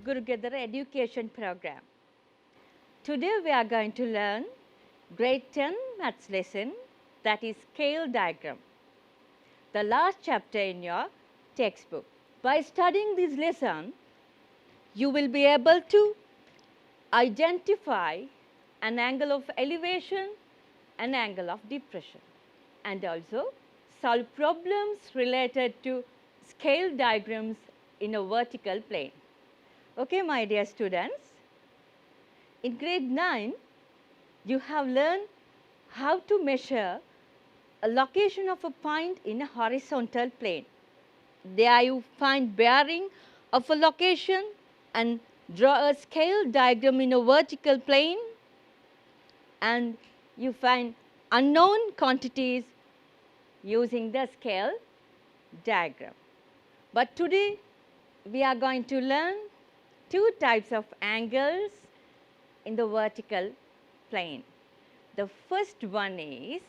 Gurugadara education program. Today we are going to learn grade 10 maths lesson, that is scale diagram, the last chapter in your textbook. By studying this lesson, you will be able to identify an angle of elevation and angle of depression, and also solve problems related to scale diagrams in a vertical plane. Okay, my dear students, in grade 9, you have learned how to measure a location of a point in a horizontal plane. There you find bearing of a location and draw a scale diagram in a vertical plane, and you find unknown quantities using the scale diagram. But today we are going to learn two types of angles in the vertical plane. The first one is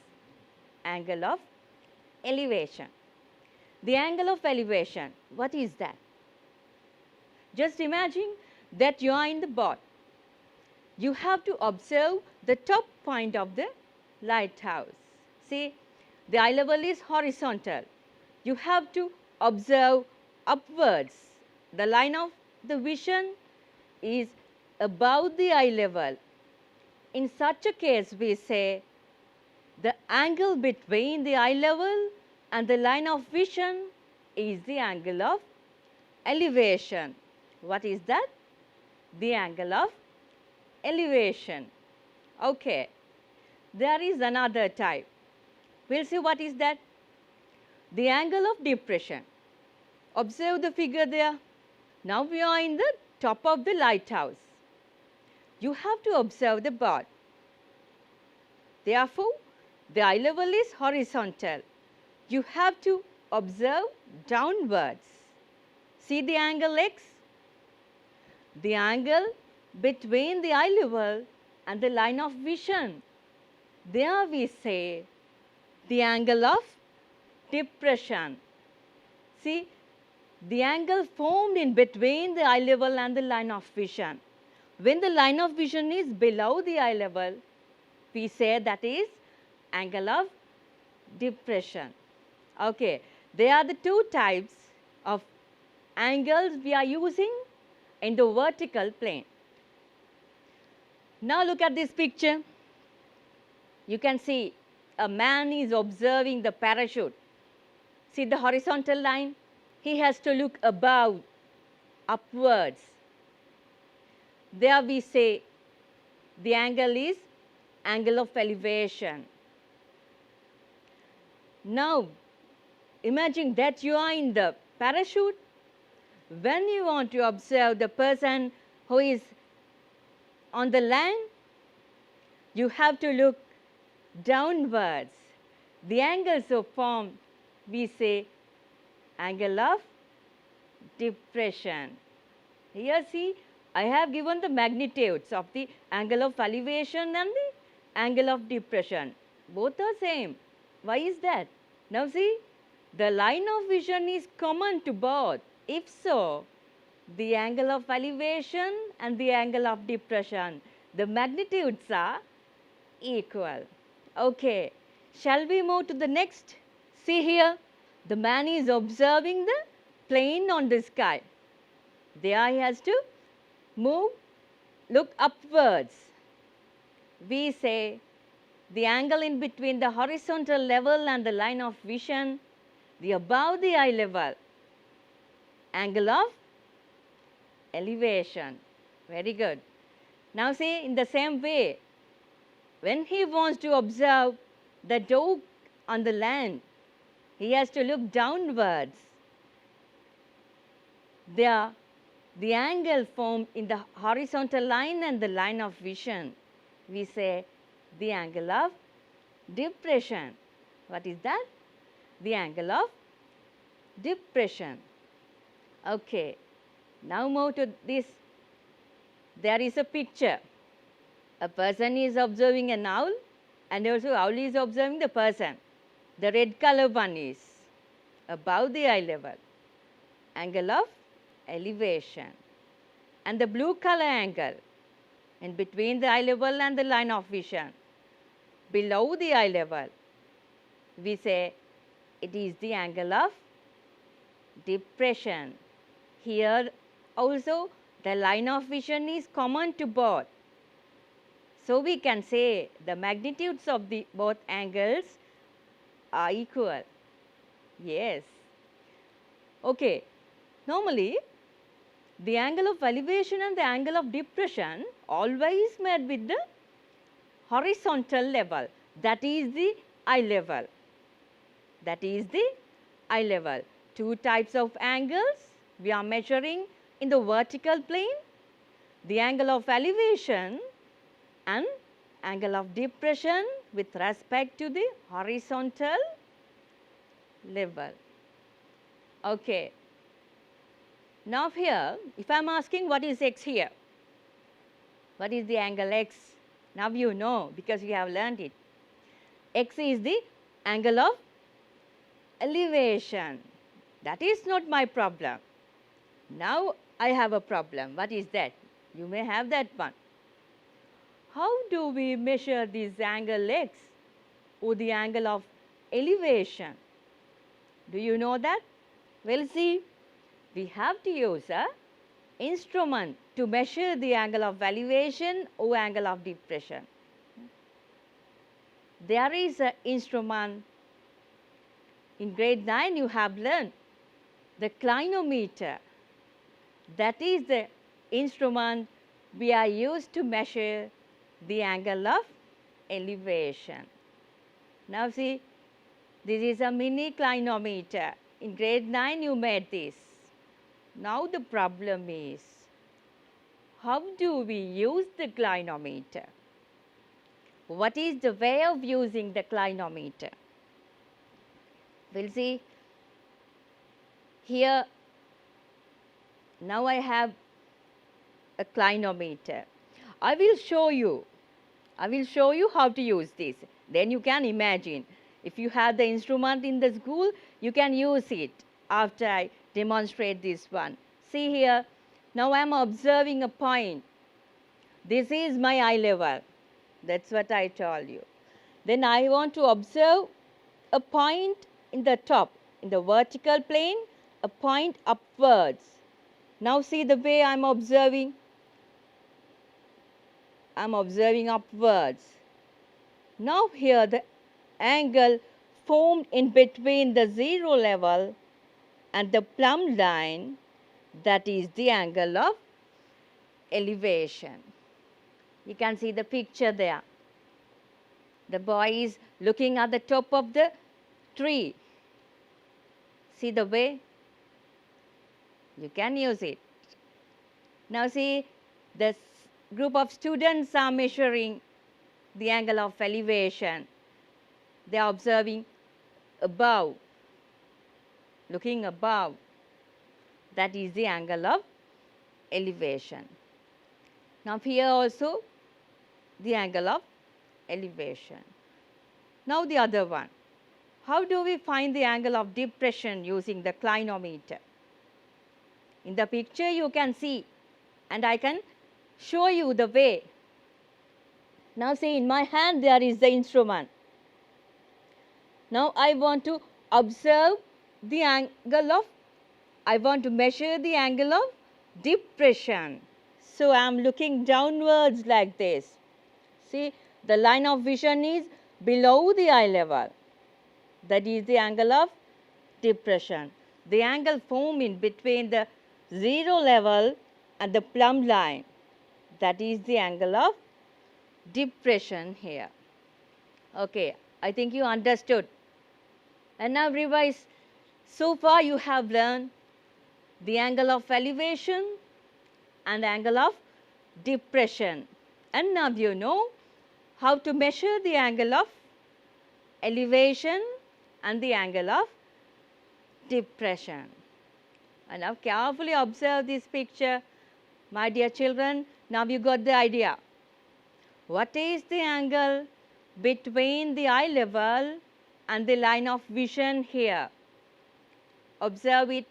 angle of elevation. The angle of elevation, what is that? Just imagine that you are in the boat. You have to observe the top point of the lighthouse. See, the eye level is horizontal. You have to observe upwards. The line of the vision is above the eye level. In such a case, we say the angle between the eye level and the line of vision is the angle of elevation. What is that? The angle of elevation. Okay. There is another type. We'll see what is that. The angle of depression. Observe the figure there. Now we are in the top of the lighthouse. You have to observe the boat. Therefore, the eye level is horizontal. You have to observe downwards. See the angle X? The angle between the eye level and the line of vision. There we say the angle of depression. See, the angle formed in between the eye level and the line of vision. When the line of vision is below the eye level, we say that is angle of depression. Okay, they are the two types of angles we are using in the vertical plane. Now look at this picture. You can see a man is observing the parachute. See the horizontal line? He has to look above, upwards. There we say the angle is angle of elevation. Now, imagine that you are in the parachute. When you want to observe the person who is on the land, you have to look downwards. The angles so formed, we say angle of depression. Here see, I have given the magnitudes of the angle of elevation and the angle of depression. Both are same. Why is that? Now see, the line of vision is common to both. If so, the angle of elevation and the angle of depression, the magnitudes are equal. Okay, shall we move to the next? See here, the man is observing the plane on the sky. There he has to move, look upwards. We say the angle in between the horizontal level and the line of vision, the above the eye level, angle of elevation. Very good. Now see, in the same way, when he wants to observe the dog on the land, he has to look downwards. There, the angle formed in the horizontal line and the line of vision, we say the angle of depression. What is that? The angle of depression. Okay. Now move to this. There is a picture. A person is observing an owl, and also owl is observing the person. The red color one is above the eye level, angle of elevation. and the blue color angle in between the eye level and the line of vision. Below the eye level, we say it is the angle of depression. Here also the line of vision is common to both. So we can say the magnitudes of the both angles are equal. Yes. Okay. Normally, the angle of elevation and the angle of depression always made with the horizontal level, that is the eye level. That is the eye level. Two types of angles we are measuring in the vertical plane, the angle of elevation and angle of depression with respect to the horizontal level. Okay. Now here, if I am asking what is x here, what is the angle x? Now you know because you have learned it. X is the angle of elevation. That is not my problem. Now I have a problem. What is that? You may have that one. How do we measure this angle x or the angle of elevation? Do you know that? Well, see, we have to use an instrument to measure the angle of elevation or angle of depression. There is an instrument. In grade 9 you have learned the clinometer. That is the instrument we are used to measure the angle of elevation. Now see, this is a mini clinometer. In grade 9 you made this. Now the problem is, how do we use the clinometer? What is the way of using the clinometer? We'll see. Here, now I have a clinometer. I will show you how to use this. Then you can imagine. If you have the instrument in the school, you can use it after I demonstrate this one. See here, now I am observing a point. This is my eye level. That's what I told you. Then I want to observe a point in the top, in the vertical plane, a point upwards. Now see the way I am observing. I am observing upwards. Now here the angle formed in between the zero level and the plumb line, that is the angle of elevation. You can see the picture there. The boy is looking at the top of the tree. See the way? You can use it. Now see, the group of students are measuring the angle of elevation. They are observing above, looking above. That is the angle of elevation. Now here also the angle of elevation. Now the other one. How do we find the angle of depression using the clinometer? In the picture you can see, and I can show you the way. Now see, in my hand there is the instrument. Now I want to observe the angle of, I want to measure the angle of depression. So I am looking downwards like this. See, the line of vision is below the eye level. That is the angle of depression. The angle formed in between the zero level and the plumb line. That is the angle of depression here. Okay, I think you understood. And now revise. So far you have learned the angle of elevation and angle of depression. And now you know how to measure the angle of elevation and the angle of depression. And now carefully observe this picture. My dear children, now you got the idea. What is the angle between the eye level and the line of vision here? Observe it.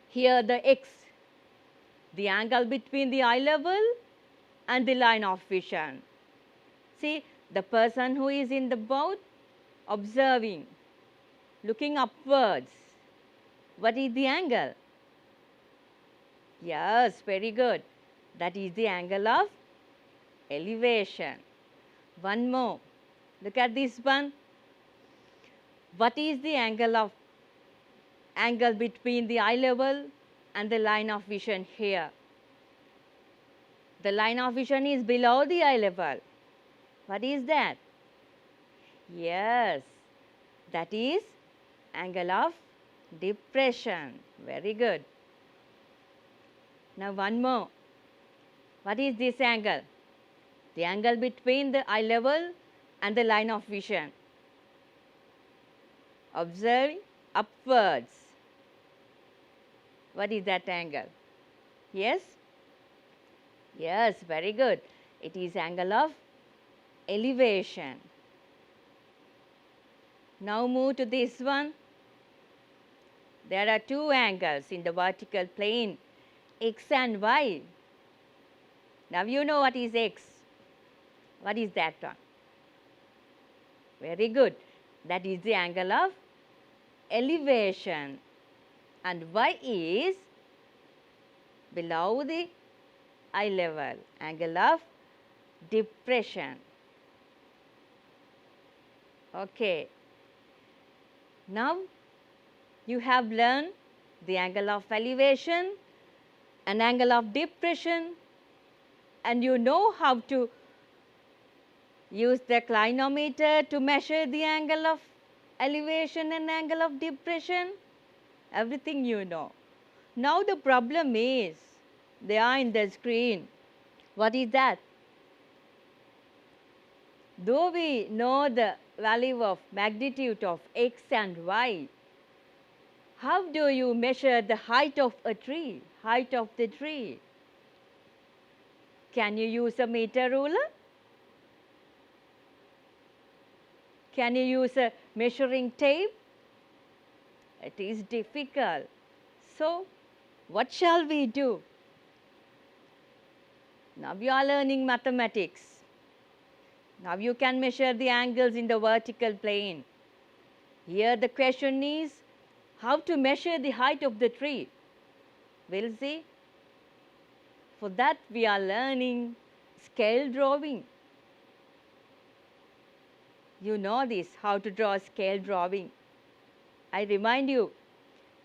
Here the x. the angle between the eye level and the line of vision. See, the person who is in the boat observing, looking upwards. What is the angle? Yes, very good. That is the angle of elevation. One more. Look at this one. What is the angle between the eye level and the line of vision here? The line of vision is below the eye level. What is that? Yes, that is angle of depression. Very good. Now one more. What is this angle? The angle between the eye level and the line of vision. Observe upwards. What is that angle? Yes? Yes, very good. It is angle of elevation. Now move to this one. There are two angles in the vertical plane, x and y. Now you know what is x. What is that one? Very good. That is the angle of elevation. And y is below the eye level, angle of depression. Okay. Now you have learned the angle of elevation and angle of depression, and you know how to use the clinometer to measure the angle of elevation and angle of depression. Everything you know. Now the problem is, they are in the screen. What is that? Though we know the value of magnitude of x and y, how do you measure the height of a tree, height of the tree? Can you use a meter ruler? Can you use a measuring tape? It is difficult. So, what shall we do? Now you are learning mathematics. Now you can measure the angles in the vertical plane. Here the question is, how to measure the height of the tree? We'll see. For that we are learning scale drawing. You know this, how to draw scale drawing. I remind you,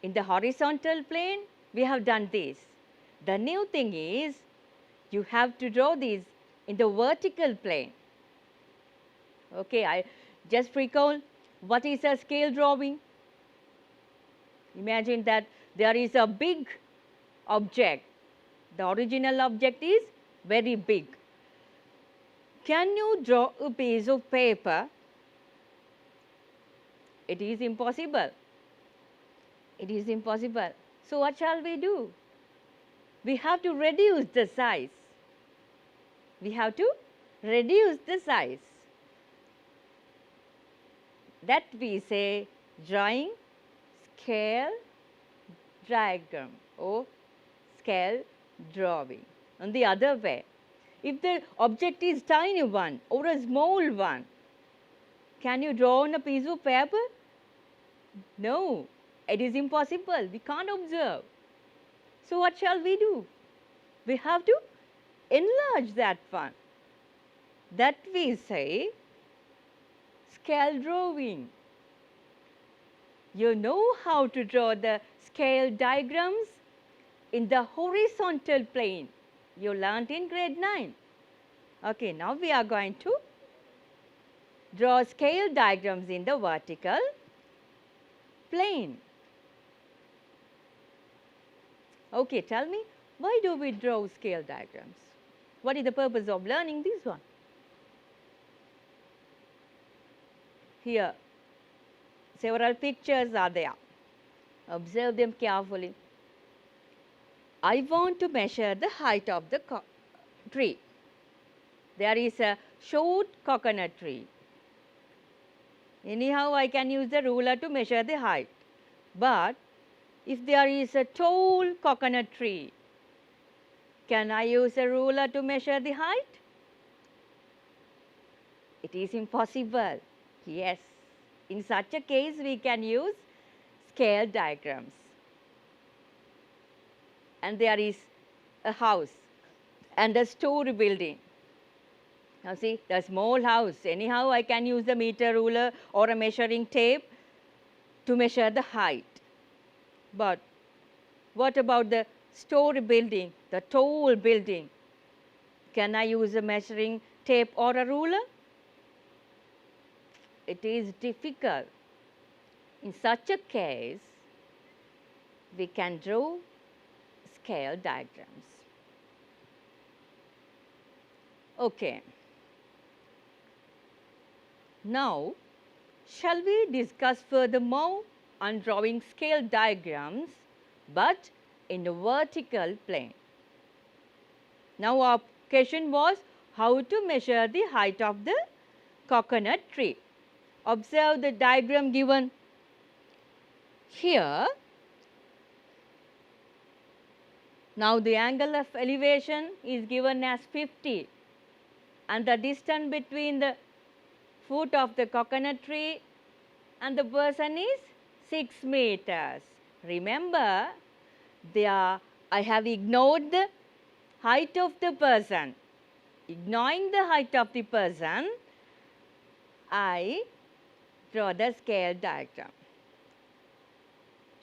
in the horizontal plane, we have done this. The new thing is, you have to draw this in the vertical plane. Okay, I just recall, what is a scale drawing? Imagine that there is a big object. The original object is very big. Can you draw a piece of paper? It is impossible. It is impossible. So what shall we do? We have to reduce the size. We have to reduce the size. That we say drawing scale diagram or scale drawing. On the other way, if the object is tiny one or a small one, can you draw on a piece of paper? No, it is impossible. We can't observe. So what shall we do? We have to enlarge that one. That we say scale drawing. You know how to draw the scale diagrams in the horizontal plane. You learnt in grade 9. Okay, now we are going to draw scale diagrams in the vertical plane. Okay, tell me, why do we draw scale diagrams? What is the purpose of learning this one? Here, several pictures are there. Observe them carefully. I want to measure the height of the tree. There is a short coconut tree. Anyhow, I can use the ruler to measure the height. But if there is a tall coconut tree, Can I use a ruler to measure the height? It is impossible. Yes. In such a case, we can use scale diagrams. And there is a house and a story building. Now see, the small house, anyhow I can use the meter ruler or a measuring tape to measure the height. But what about the story building, the tall building? Can I use a measuring tape or a ruler? It is difficult. In such a case, we can draw scale diagrams. Okay. Now, shall we discuss furthermore on drawing scale diagrams, but in a vertical plane? Now, our question was how to measure the height of the coconut tree. Observe the diagram given here. Now, the angle of elevation is given as 50 and the distance between the foot of the coconut tree and the person is 6 meters. Remember, there I have ignored the height of the person. Ignoring the height of the person, I draw the scale diagram.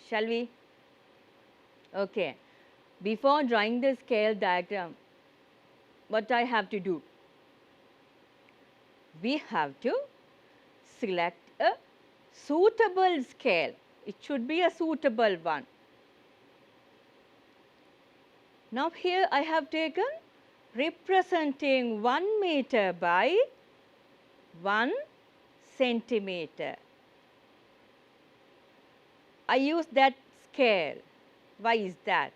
Shall we? Okay. Before drawing the scale diagram, what I have to do? We have to select a suitable scale. It should be a suitable one. Now here I have taken representing 1 meter by 1 centimeter. I use that scale. Why is that?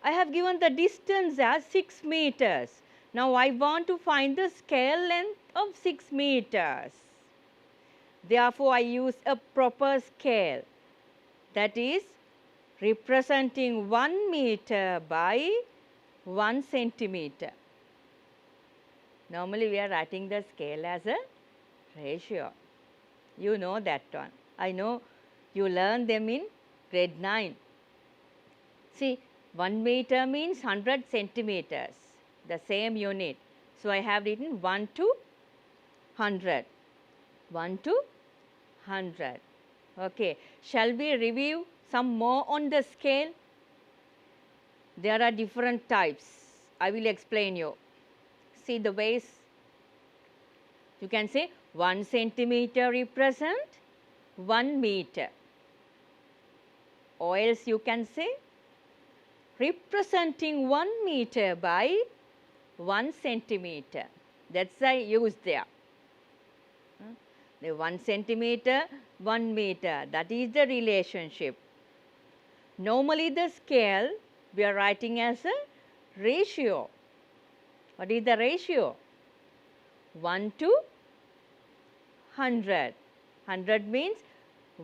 I have given the distance as 6 meters. Now I want to find the scale length of 6 meters. Therefore, I use a proper scale, that is representing 1 meter by 1 centimeter. Normally, we are writing the scale as a ratio. You know that one. I know you learn them in grade 9. See, 1 meter means 100 centimeters, the same unit. So, I have written 1 to 100. 1 to 100. Okay. Shall we review some more on the scale? There are different types. I will explain you. See the ways. You can say 1 centimeter represent 1 meter. Or else you can say representing 1 meter by 1 centimeter. That's I use there. The 1 centimeter, 1 meter, that is the relationship. Normally the scale we are writing as a ratio. What is the ratio? 1 to 100. 100 means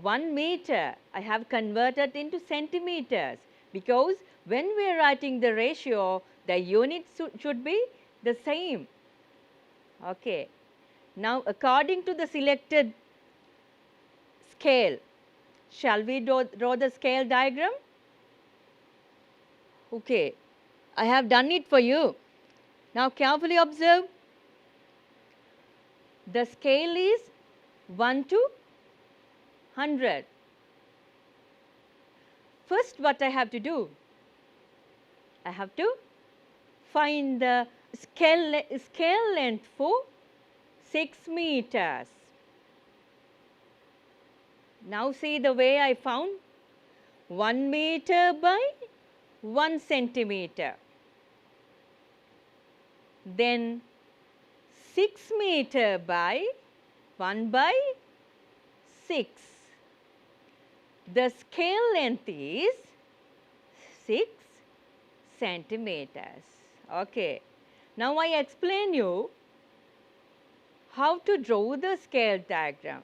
1 meter. I have converted into centimeters because when we are writing the ratio, the units should be the same. Okay. Now, according to the selected scale, shall we draw the scale diagram? Okay, I have done it for you. Now, carefully observe. The scale is 1 to 100. First, what I have to do? I have to find the scale length for 6 meters. Now see the way I found 1 meter by 1 centimeter. Then 6 meter by 1 by 6. The scale length is 6 centimeters. Okay. Now I explain you how to draw the scale diagram.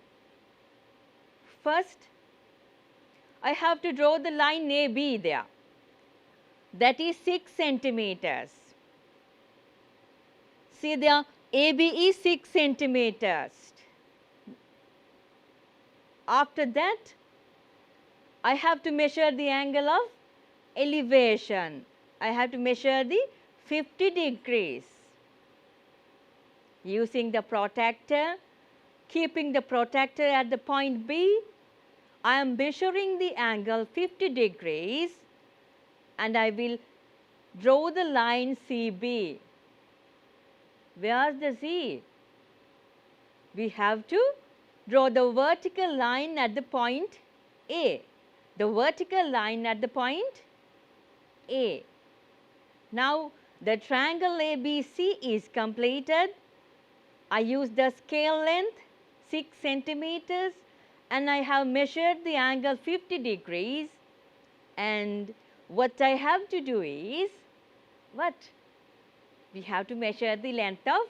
First, I have to draw the line AB there. that is 6 centimeters. See there, AB is 6 centimeters. After that, I have to measure the angle of elevation. I have to measure the 50 degrees. Using the protractor, keeping the protractor at the point B, I am measuring the angle 50 degrees and I will draw the line CB. Where is the C? We have to draw the vertical line at the point A. The vertical line at the point A. Now, the triangle ABC is completed. I use the scale length 6 centimeters and I have measured the angle 50 degrees, and what I have to do is what? We have to measure the length of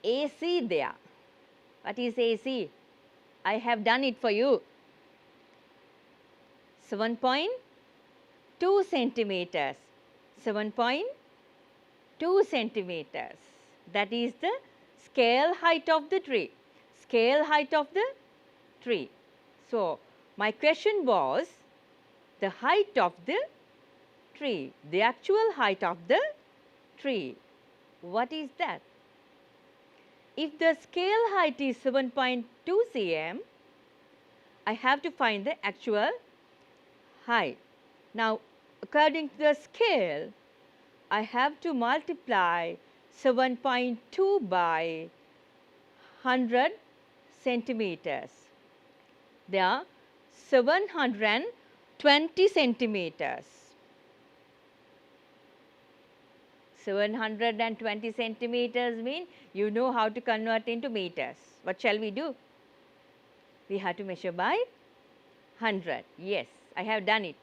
AC there. What is AC? I have done it for you. 7.2 centimeters. 7.2 centimeters. That is the scale height of the tree. Scale height of the tree. So, my question was the height of the tree, the actual height of the tree. What is that? If the scale height is 7.2 cm, I have to find the actual height. Now, according to the scale, I have to multiply 7.2 by 100 centimeters. There are 720 centimeters. 720 centimeters mean you know how to convert into meters. What shall we do? We have to measure by 100. Yes, I have done it.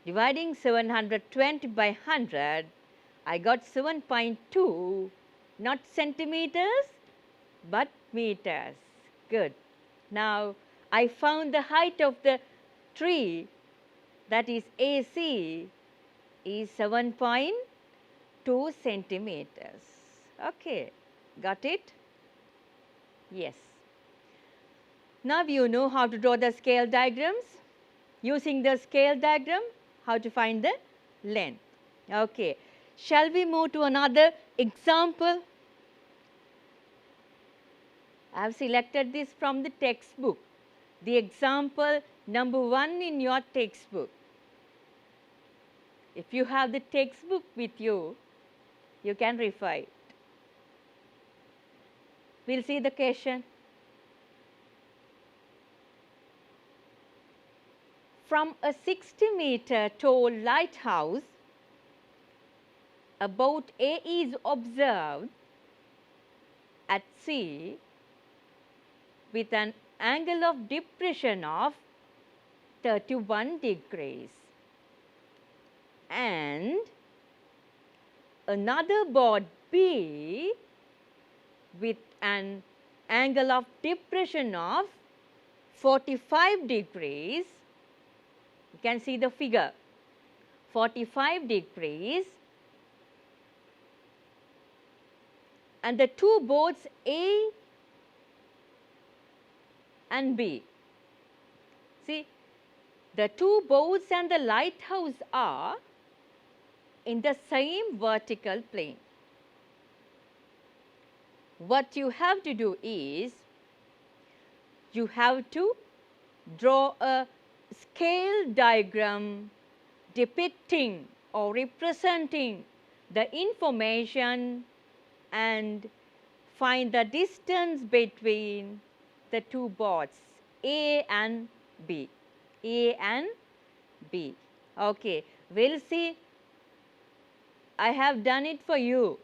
Dividing 720 by 100, I got 7.2, not centimeters, but meters. Good. Now, I found the height of the tree, that is AC, is 7.2 centimeters. Okay, got it? Yes. Now you know how to draw the scale diagrams. Using the scale diagram, how to find the length. Okay. Shall we move to another example? I have selected this from the textbook. The example number 1 in your textbook. If you have the textbook with you, you can refer it. We'll see the question. From a 60-meter tall lighthouse, a boat A is observed at sea with an angle of depression of 31 degrees, and another boat B with an angle of depression of 45 degrees. You can see the figure, 45 degrees, and the two boats A and B. See, the two boats and the lighthouse are in the same vertical plane. What you have to do is, you have to draw a scale diagram depicting or representing the information and find the distance between the two boats A and B. A and B. Okay, we'll see. I have done it for you.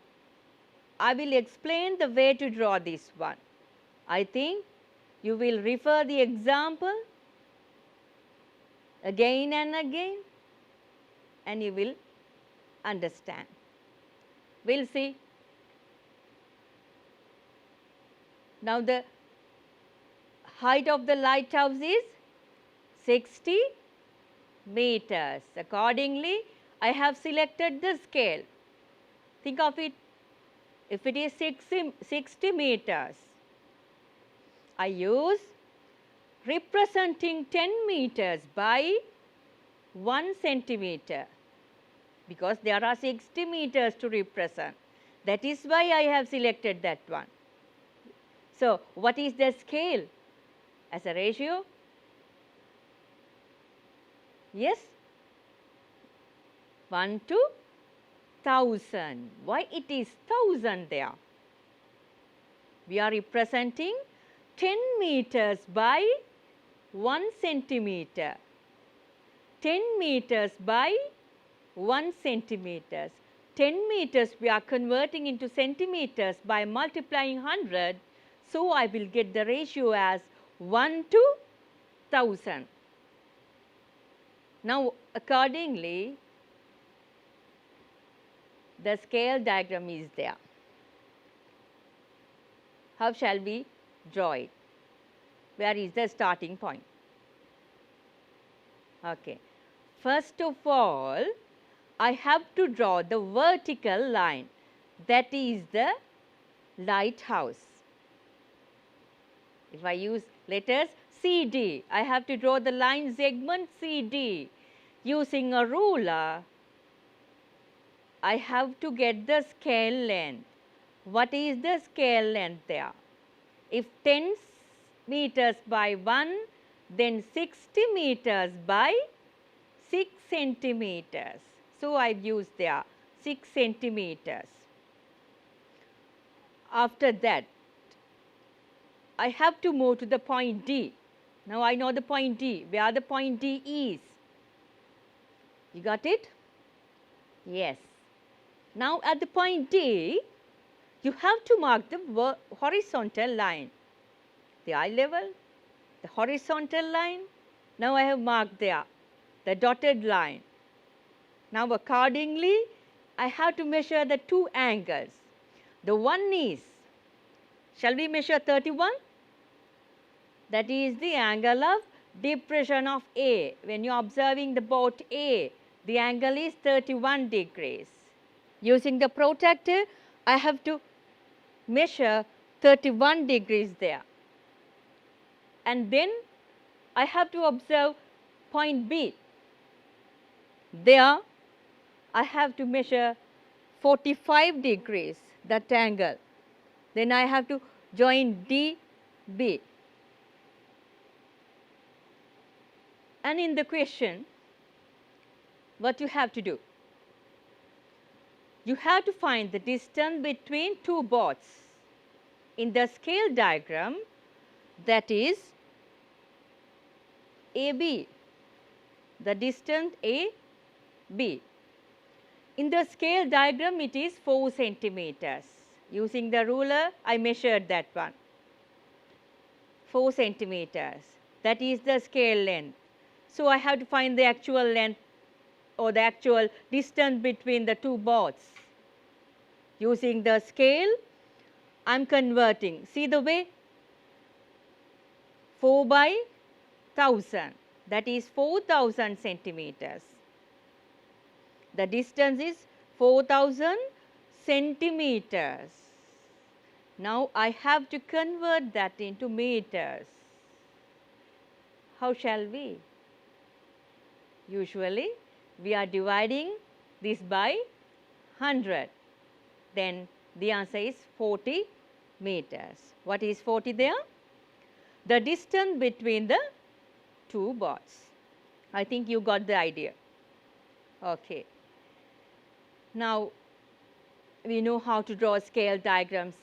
I will explain the way to draw this one. I think you will refer the example again and again, and you will understand. We'll see. Now, the height of the lighthouse is 60 meters. Accordingly, I have selected the scale. Think of it, if it is 60 meters, I use representing 10 meters by 1 centimeter, because there are 60 meters to represent. That is why I have selected that one. So, what is the scale as a ratio? Yes, 1 to 1000. Why it is 1000 there? We are representing 10 meters by 1 centimeter. 10 meters by 1 centimeters. 10 meters we are converting into centimeters by multiplying 100. So, I will get the ratio as 1 to 1000. Now, accordingly, the scale diagram is there. How shall we draw it? Where is the starting point? Okay. First of all, I have to draw the vertical line, that is the lighthouse. If I use letters CD, I have to draw the line segment CD. Using a ruler, I have to get the scale length. What is the scale length there? If 10 meters by 1, then 60 meters by 6 centimeters. So, I have used there 6 centimeters. After that, I have to move to the point D. Now, I know the point D, where the point D is. You got it? Yes. Now, at the point D, you have to mark the horizontal line. The eye level, the horizontal line. Now, I have marked there the dotted line. Now, accordingly, I have to measure the two angles. The one is, shall we measure 31? That is the angle of depression of A. When you are observing the boat A, the angle is 31 degrees. Using the protractor, I have to measure 31 degrees there. And then I have to observe point B. There, I have to measure 45 degrees, that angle. Then I have to join DB. And in the question, what you have to do? You have to find the distance between two boats. In the scale diagram, that is AB, the distance AB. In the scale diagram, it is 4 centimeters. Using the ruler, I measured that one. 4 centimeters. That is the scale length. So, I have to find the actual length or the actual distance between the two boats. Using the scale, I am converting. See the way? 4 by 1000. That is 4000 centimeters. The distance is 4000 centimeters. Now, I have to convert that into meters. How shall we? Usually, we are dividing this by 100. Then the answer is 40 meters. What is 40 there? The distance between the two boats. I think you got the idea. Okay. Now, we know how to draw scale diagrams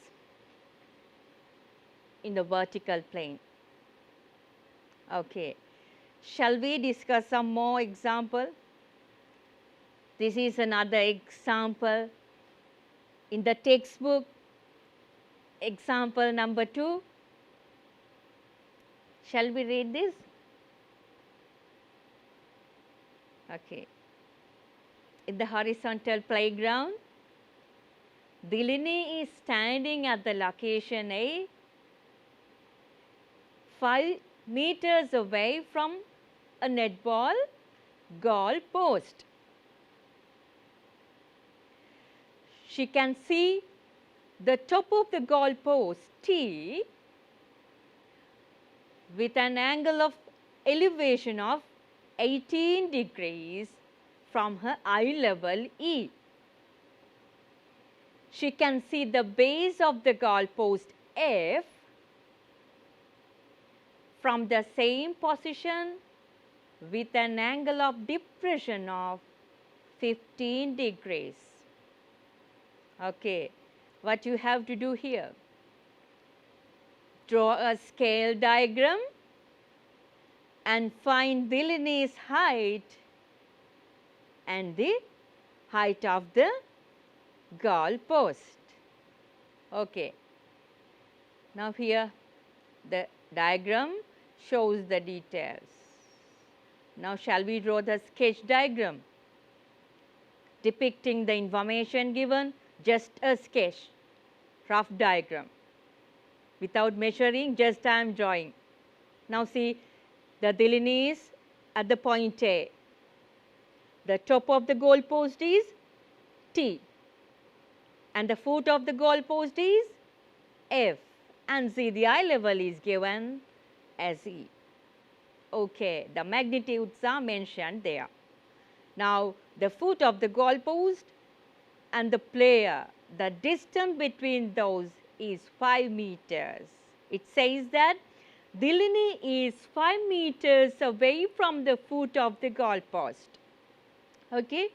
in the vertical plane. Okay. Shall we discuss some more example? This is another example in the textbook. Example number 2. Shall we read this? Okay. In the horizontal playground, Dilini is standing at the location A, 5 meters away from a netball goal post. She can see the top of the goal post T with an angle of elevation of 18 degrees from her eye level E. She can see the base of the goal post F from the same position with an angle of depression of 15 degrees. Okay, what you have to do here? Draw a scale diagram and find Delaney's height and the height of the goal post. Okay. Now here the diagram shows the details. Now shall we draw the sketch diagram depicting the information given? Just a sketch, rough diagram. Without measuring, just I am drawing. Now see, the Delaney is at the point A. The top of the goal post is T. And the foot of the goal post is F. And see, the eye level is given as E. Okay, the magnitudes are mentioned there. Now, the foot of the goal post and the player, the distance between those is 5 meters. It says that Delaney is 5 meters away from the foot of the goal post. Okay.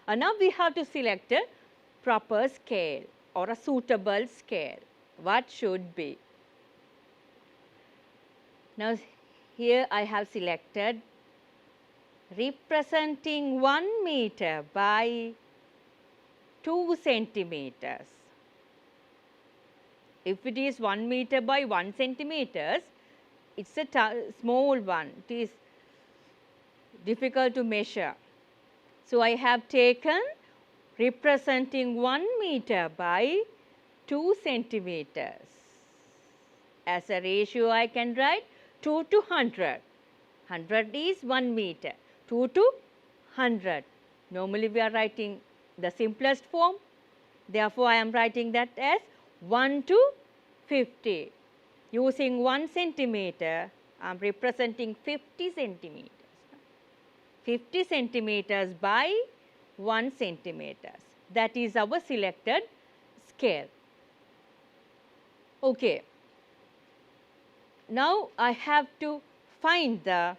And now we have to select a proper scale or a suitable scale. What should be? Now here I have selected representing 1 meter by 2 centimeters. If it is 1 meter by 1 centimeters, it's a small one. It is difficult to measure. So I have taken representing 1 meter by 2 centimeters. As a ratio, I can write 2 to 100. 100 is 1 meter. 2 to 100. Normally, we are writing the simplest form. Therefore, I am writing that as 1 to 50. Using 1 centimeter, I am representing 50 centimeters. 50 centimeters by 1 centimeters. That is our selected scale. Okay. Now, I have to find the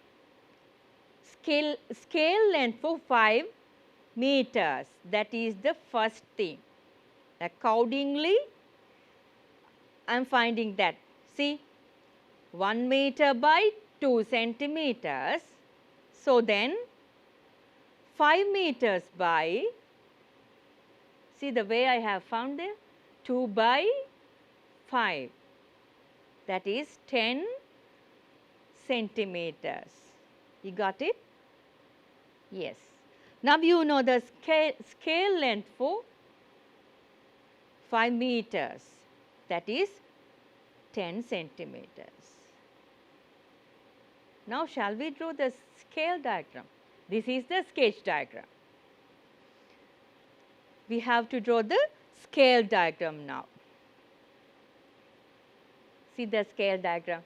scale length for 5 meters. That is the first thing. Accordingly, I am finding that. See, 1 meter by 2 centimeters. So then, 5 meters by, see the way I have found there, 2 by 5. That is 10 centimeters. You got it? Yes. Now you know the scale length for 5 meters. That is 10 centimeters. Now shall we draw the scale diagram? This is the sketch diagram. We have to draw the scale diagram now. See the scale diagram.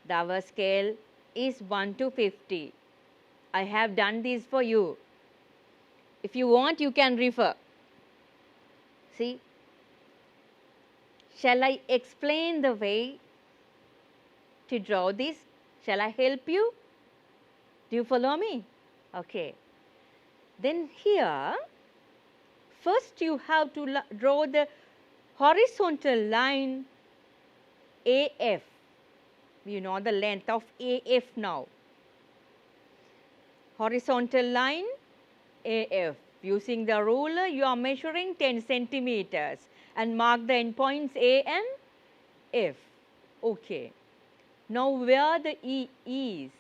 Our scale is 1 to 50. I have done this for you. If you want, you can refer. See, shall I explain the way to draw this? Shall I help you? Do you follow me? Okay. Then here, first you have to draw the horizontal line AF. You know the length of AF now. Horizontal line AF. Using the ruler, you are measuring 10 centimeters and mark the endpoints A and F. Okay. Now, where the E is,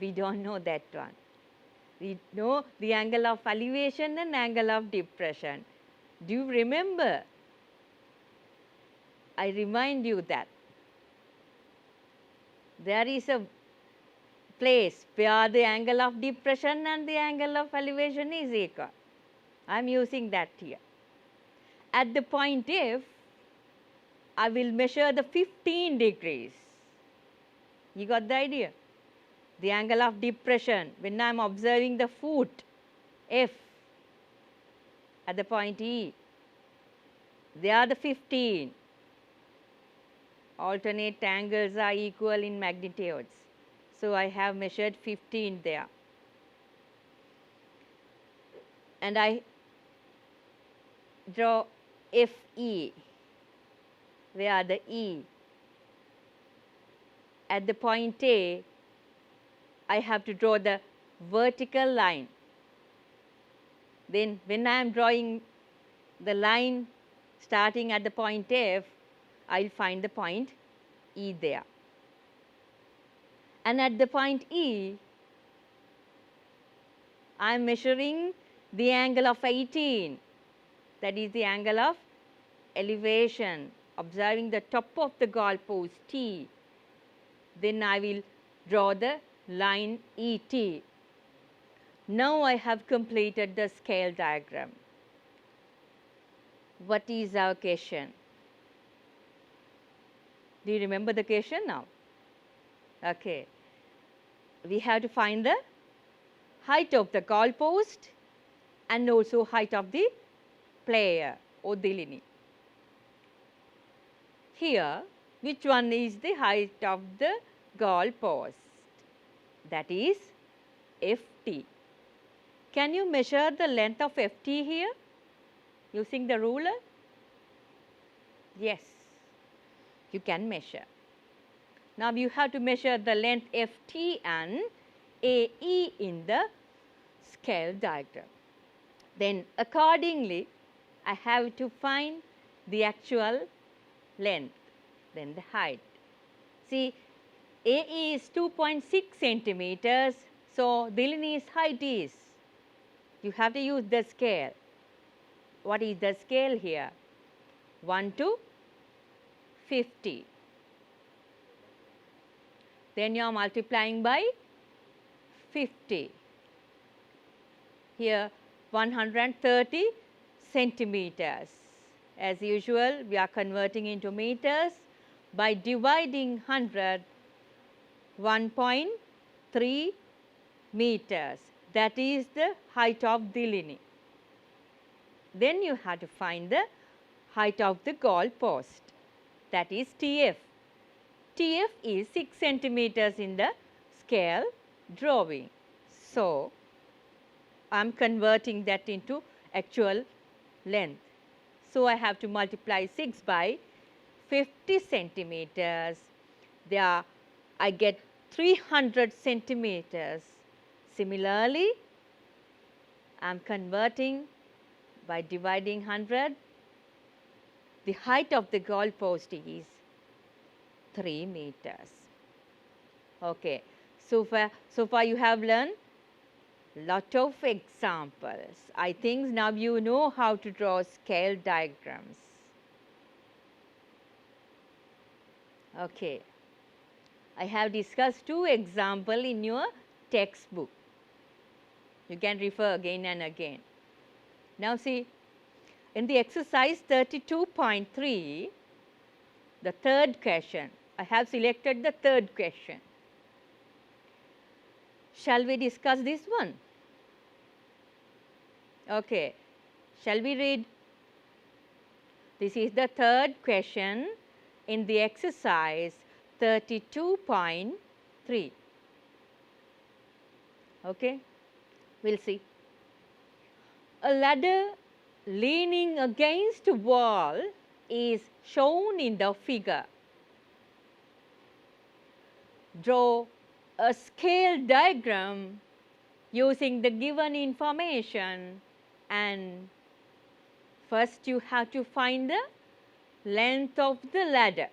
we don't know that one. We know the angle of elevation and angle of depression. Do you remember? I remind you that there is a place where the angle of depression and the angle of elevation is equal. I am using that here. At the point F, I will measure the 15 degrees. You got the idea? The angle of depression when I am observing the foot F at the point E, they are the 15. Alternate angles are equal in magnitudes. So I have measured 15 there. And I draw FE, where the E. At the point A, I have to draw the vertical line. Then when I am drawing the line starting at the point F, I will find the point E there. And at the point E, I am measuring the angle of 18, that is the angle of elevation, observing the top of the goalpost T. Then I will draw the line ET. Now I have completed the scale diagram. What is our question? Do you remember the question now? Okay. We have to find the height of the goalpost and also height of the player or Dillini. Here, which one is the height of the goalpost? That is FT. Can you measure the length of FT here using the ruler? Yes, you can measure. Now you have to measure the length FT and AE in the scale diagram. Then accordingly, I have to find the actual length, then the height. See, AE is 2.6 centimeters, so Dillini's height is, you have to use the scale. What is the scale here? 1 to 50. Then you are multiplying by 50. Here 130 centimeters. As usual, we are converting into meters by dividing 100, 1.3 meters. That is the height of Dillini. Then you have to find the height of the goalpost. That is TF. TF is 6 centimeters in the scale drawing. So, I am converting that into actual length. So, I have to multiply 6 by 50 centimeters. There I get 300 centimeters. Similarly, I am converting by dividing 100. The height of the goalpost is 3 meters. Okay. So far you have learned lot of examples. I think now you know how to draw scale diagrams. Okay. I have discussed 2 examples in your textbook. You can refer again and again. Now see, in the exercise 32.3, the third question, I have selected the third question. Shall we discuss this one? Okay. Shall we read? This is the third question in the exercise 32.3. Okay. We'll see. A ladder leaning against a wall is shown in the figure. Draw a scale diagram using the given information, and first you have to find the length of the ladder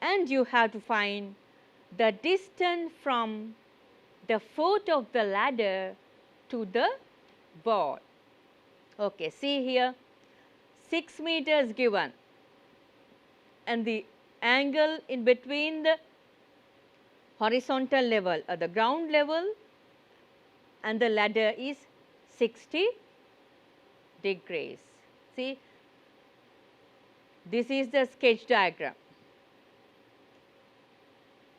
and you have to find the distance from the foot of the ladder to the wall. Okay, see here 6 meters given and the angle in between the horizontal level or the ground level, and the ladder is 60 degrees. See, this is the sketch diagram.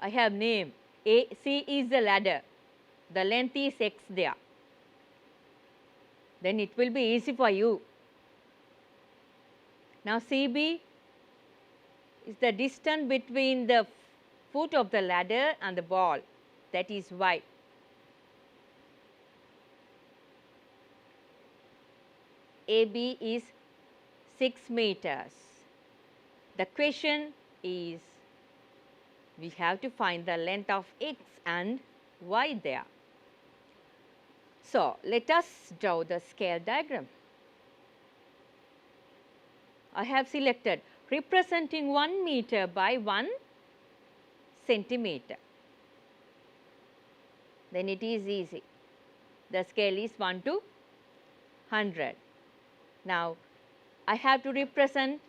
I have name. AC is the ladder. The length is x there. Then it will be easy for you. Now CB is the distance between the foot of the ladder and the ball. That is y. AB is 6 meters. The question is, we have to find the length of x and y there. So, let us draw the scale diagram. I have selected representing 1 meter by 1 centimeter. Then it is easy. The scale is 1 to 100. Now, I have to represent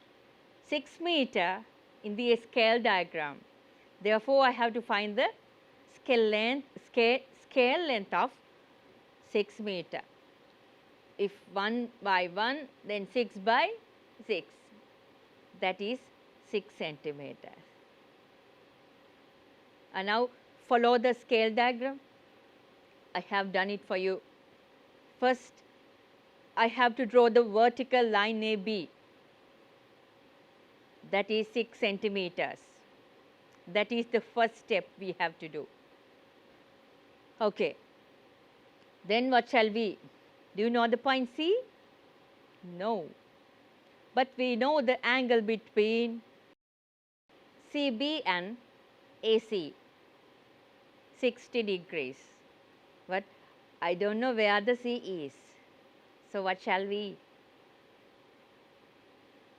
6 meter in the scale diagram. Therefore, I have to find the scale length of 6 meter. If 1 by 1, then 6 by 6. That is 6 centimeters. And now follow the scale diagram. I have done it for you. First, I have to draw the vertical line AB. That is 6 centimeters. That is the first step we have to do. Okay. Then what shall we? Do you know the point C? No. But we know the angle between CB and AC, 60 degrees. But I don't know where the C is. So what shall we?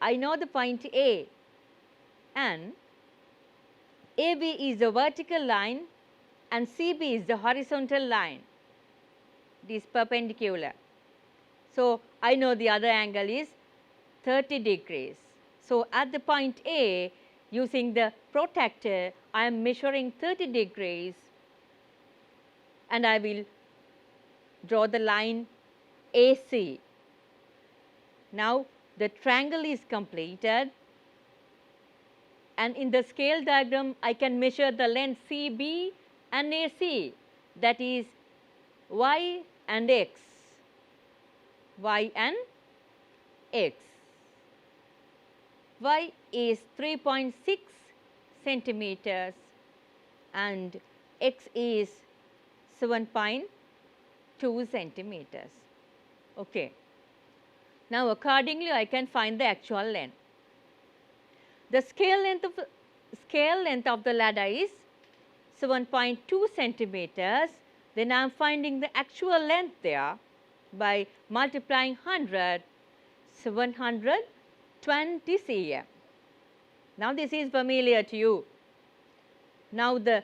I know the point A, and AB is the vertical line and CB is the horizontal line. It is perpendicular. So I know the other angle is 30 degrees. So at the point A, using the protractor, I am measuring 30 degrees and I will draw the line AC. Now the triangle is completed, and in the scale diagram I can measure the length CB and AC, that is y and x, y and x. Y is 3.6 centimeters and x is 7.2 centimeters. Okay. Now accordingly I can find the actual length. The scale length of the ladder is 7.2 centimeters. Then I am finding the actual length there by multiplying 100, 720 cm. Now this is familiar to you. Now the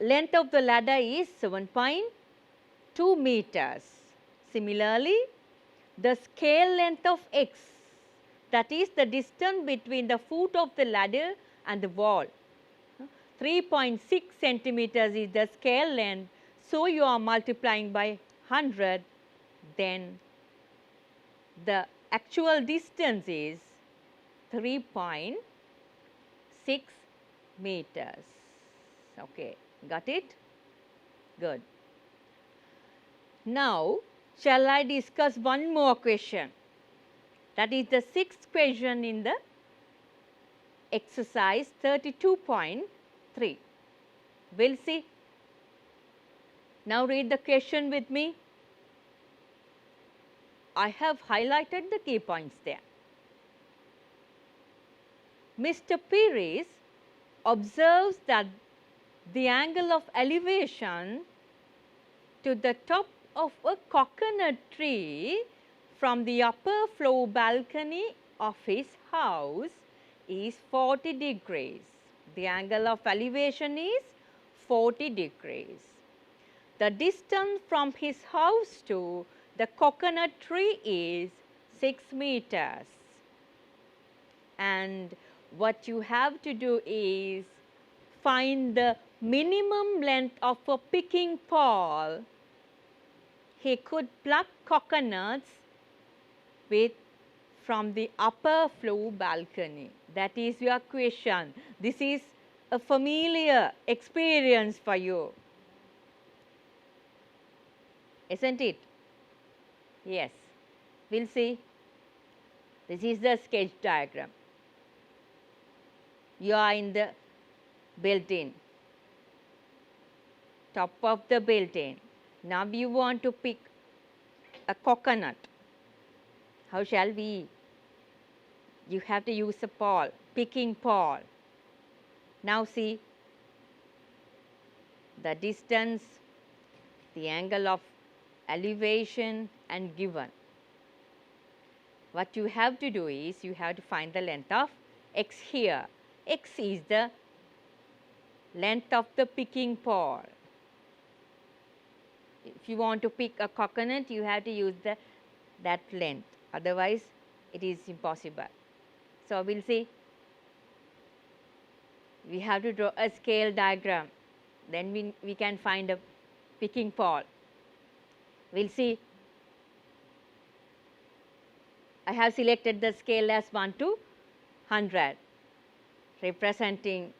length of the ladder is 7.2 meters. Similarly, the scale length of x, that is the distance between the foot of the ladder and the wall, 3.6 centimeters is the scale length. So you are multiplying by 100, then the actual distance is 3.6 meters. Okay, got it? Good. Now, shall I discuss one more question? That is the 6th question in the exercise 32.3. We'll see. Now read the question with me. I have highlighted the key points there. Mr. Pires observes that the angle of elevation to the top of a coconut tree from the upper floor balcony of his house is 40 degrees. The angle of elevation is 40 degrees. The distance from his house to the coconut tree is 6 meters. And what you have to do is find the minimum length of a picking pole, he could pluck coconuts with from the upper floor balcony. That is your question. This is a familiar experience for you, isn't it? Yes. We'll see. This is the sketch diagram. You are in the building, top of the building. Now you want to pick a coconut. How shall we? You have to use a pole, picking pole. Now see the distance, the angle of elevation and given. What you have to do is you have to find the length of x here. X is the length of the picking pole. If you want to pick a coconut, you have to use that length. Otherwise, it is impossible. So, we'll see. We have to draw a scale diagram. Then we can find a picking pole. We'll see. I have selected the scale as 1 to 100, representing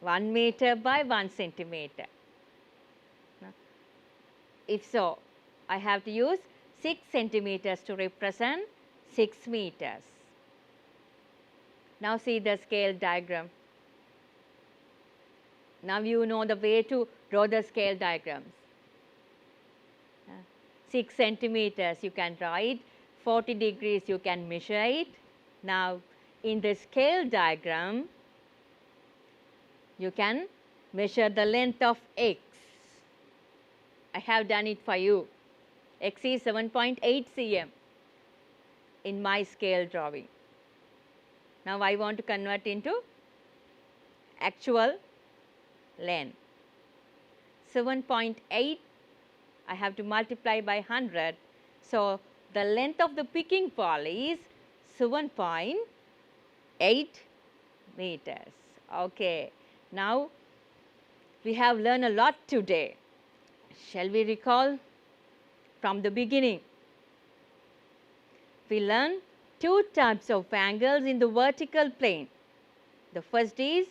1 meter by 1 centimeter. If so, I have to use 6 centimeters to represent 6 meters. Now see the scale diagram. Now you know the way to draw the scale diagrams. 6 centimeters you can draw it, 40 degrees you can measure it. Now in the scale diagram, you can measure the length of x. I have done it for you. X is 7.8 cm in my scale drawing. Now I want to convert into actual length. 7.8 I have to multiply by 100. So the length of the picking pole is 7.8 meters. Okay. Now we have learned a lot today. Shall we recall from the beginning? We learned 2 types of angles in the vertical plane. The first is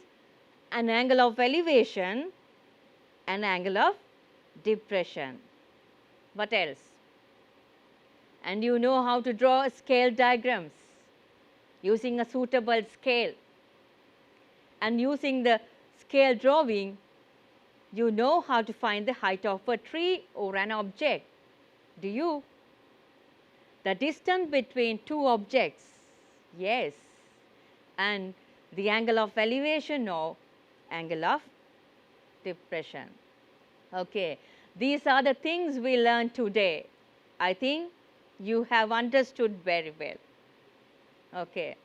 an angle of elevation and angle of depression. What else? And you know how to draw scale diagrams using a suitable scale. And using the scale drawing, you know how to find the height of a tree or an object. Do you? The distance between 2 objects. Yes. And the angle of elevation or angle of depression. Okay. These are the things we learned today. I think you have understood very well. Okay.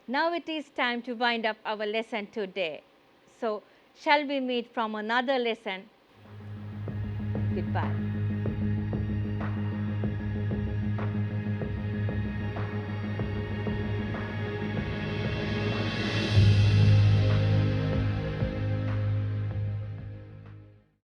Now it is time to wind up our lesson today. So, shall we meet from another lesson? Goodbye.